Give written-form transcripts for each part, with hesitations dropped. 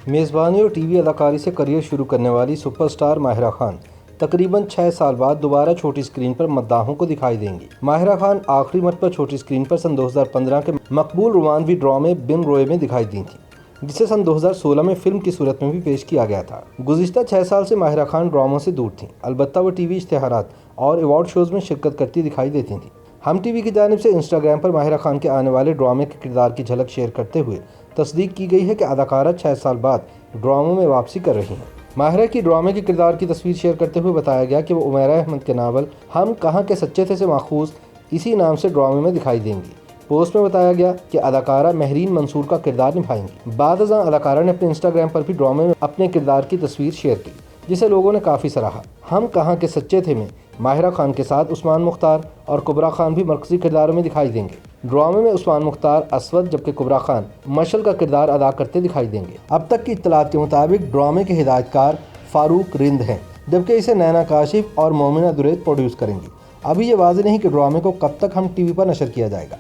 मेज़बानी और टीवी अदाकारी से करियर शुरू करने वाली सुपरस्टार माहिरा खान तकरीबन 6 साल बाद दोबारा छोटी स्क्रीन पर मद्दाहों को दिखाई देंगी। माहिरा खान आखिरी मरतबा छोटी स्क्रीन पर सन 2015 के मकबूल रोमानवी ड्रामे बिन रोए में दिखाई दी थी, जिसे सन 2016 में फिल्म की सूरत में भी पेश किया गया था। गुज़िश्ता 6 साल से माहिरा खान ड्रामों से दूर थीं, अलबत्ता वो टीवी इश्तिहारात और अवार्ड शोज़ में शिरकत करती दिखाई देती थीं। हम टीवी की जानिब से इंस्टाग्राम पर माहिरा खान के आने वाले ड्रामे के किरदार की झलक शेयर करते हुए तस्दीक की गई है कि अदाकारा 6 साल बाद ड्रामों में वापसी कर रही हैं। माहिरा की ड्रामे के किरदार की तस्वीर शेयर करते हुए बताया गया कि वो उमैरा अहमद के नावल हम कहाँ के सच्चे थे से माखूज इसी नाम से ड्रामे में दिखाई देंगी। पोस्ट में बताया गया कि अदाकारा महरीन मंसूर का किरदार निभाएंगी। बाद-अज़ां अदाकारा ने अपने इंस्टाग्राम पर भी ड्रामे में अपने किरदार की तस्वीर शेयर की, जिसे लोगों ने काफ़ी सराहा। हम कहाँ के सच्चे थे में माहिरा खान के साथ उस्मान मुख्तार और कुबरा खान भी मरकज़ी किरदारों में दिखाई देंगे। ड्रामे में उस्मान मुख्तार असवद जबकि कुबरा खान मशल का किरदार अदा करते दिखाई देंगे। अब तक की इत्तलात के मुताबिक ड्रामे के हिदायतकार फारूक रिंद हैं, जबकि इसे नैना काशिफ और मोमिना दुरैत प्रोड्यूस करेंगी। अभी ये वाज़ेह नहीं कि ड्रामे को कब तक हम टीवी पर नशर किया जाएगा।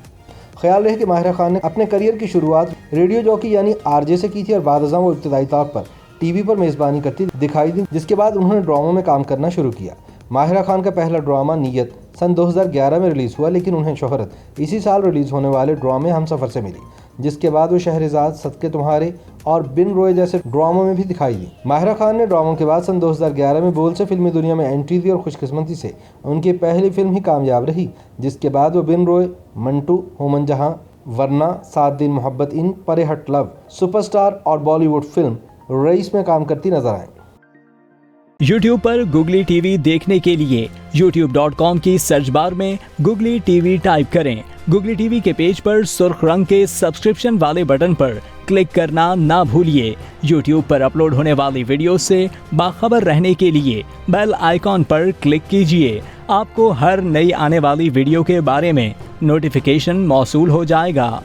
ख्याल रहे कि माहिरा खान ने अपने करियर की शुरुआत रेडियो जॉकी यानी आरजे से की थी और बाद-अज़ां वो इब्तदाई तौर पर टीवी पर मेज़बानी करती दिखाई दी, जिसके बाद उन्होंने ड्रामों में काम करना शुरू किया। माहिरा खान का पहला ड्रामा नीयत सन 2011 में रिलीज़ हुआ, लेकिन उन्हें शोहरत इसी साल रिलीज़ होने वाले ड्रामे हमसफ़र से मिली, जिसके बाद वो शहरज़ाद, सदके तुम्हारे और बिन रोए जैसे ड्रामों में भी दिखाई दी। माहिरा खान ने ड्रामों के बाद सन 2011 में बोल से फिल्मी दुनिया में एंट्री दी और खुशकिस्मती से उनकी पहली फिल्म ही कामयाब रही, जिसके बाद वो बिन रोए, मंटू, होमन जहां, वरना, 7 दिन मोहब्बत इन, परे हट लव, सुपरस्टार और बॉलीवुड फिल्म रईस में काम करती नजर आए। YouTube पर गुगली टीवी देखने के लिए youtube.com की सर्च बार में गुगली टीवी टाइप करें। गुगली टीवी के पेज पर सुर्ख रंग के सब्सक्रिप्शन वाले बटन पर क्लिक करना ना भूलिए। YouTube पर अपलोड होने वाली वीडियो से बाखबर रहने के लिए बेल आइकॉन पर क्लिक कीजिए। आपको हर नई आने वाली वीडियो के बारे में नोटिफिकेशन मौसूल हो जाएगा।